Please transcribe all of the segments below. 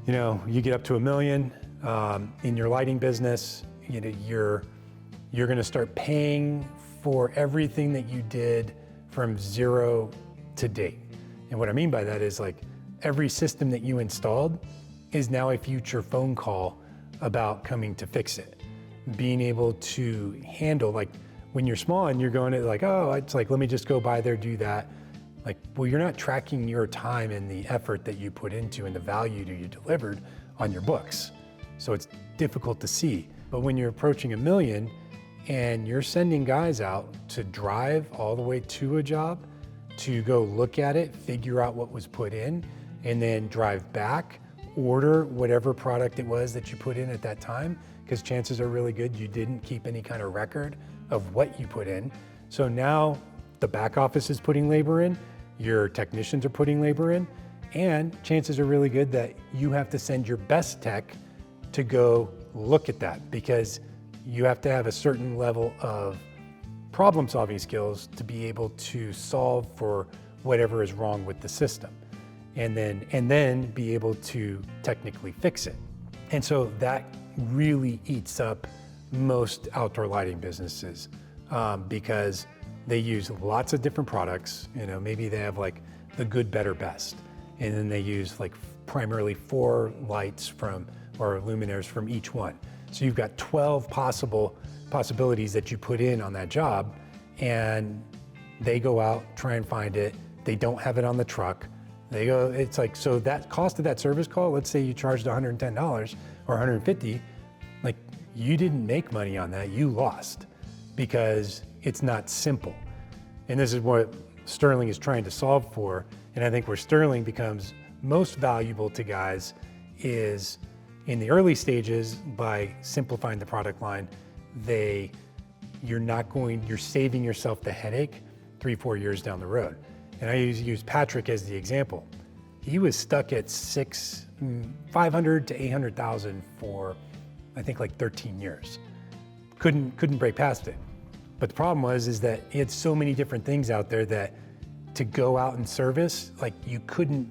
you get up to $1 million in your lighting business, you're going to start paying for everything that you did from zero to date. And what I mean by that is like every system that you installed is now a future phone call about coming to fix it. Being able to handle, like when you're small and you're going to like, oh, it's like, let me just go by there, do that. Like, well, you're not tracking your time and the effort that you put into and the value that you delivered on your books. So it's difficult to see. But when you're approaching $1 million and you're sending guys out to drive all the way to a job, to go look at it, figure out what was put in, and then drive back, order whatever product it was that you put in at that time, because chances are really good you didn't keep any kind of record of what you put in. So now the back office is putting labor in, your technicians are putting labor in, and chances are really good that you have to send your best tech to go look at that, because you have to have a certain level of problem-solving skills to be able to solve for whatever is wrong with the system, and then be able to technically fix it. And so that really eats up most outdoor lighting businesses because they use lots of different products. Maybe they have like the good, better, best, and then they use like primarily 4 lights or luminaires from each one. So you've got 12 possibilities that you put in on that job, and they go out, try and find it. They don't have it on the truck. It's like, so that cost of that service call, let's say you charged $110 or $150, like you didn't make money on that, you lost, because it's not simple. And this is what Sterling is trying to solve for. And I think where Sterling becomes most valuable to guys is in the early stages. By simplifying the product line, you're saving yourself the headache 3-4 years down the road. And I use Patrick as the example. He was stuck at $500,000 to $800,000 for, I think, like 13 years. Couldn't break past it. But the problem is that he had so many different things out there that to go out and service, like he couldn't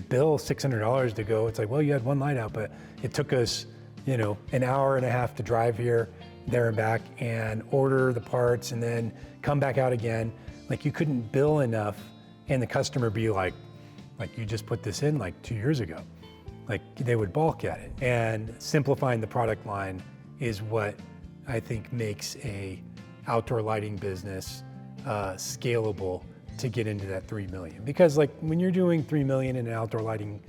bill $600 to go. It's like, well, you had one light out, but it took us, an hour and a half to drive here, there and back, and order the parts and then come back out again. Like you couldn't bill enough, and the customer be like you just put this in like 2 years ago. Like they would balk at it. And simplifying the product line is what I think makes a outdoor lighting business scalable to get into that 3 million. Because like when you're doing 3 million in an outdoor lighting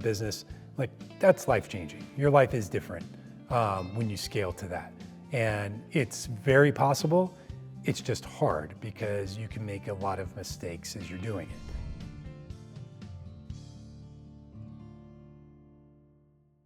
business, like that's life-changing. Your life is different when you scale to that. And it's very possible. It's just hard because you can make a lot of mistakes as you're doing it.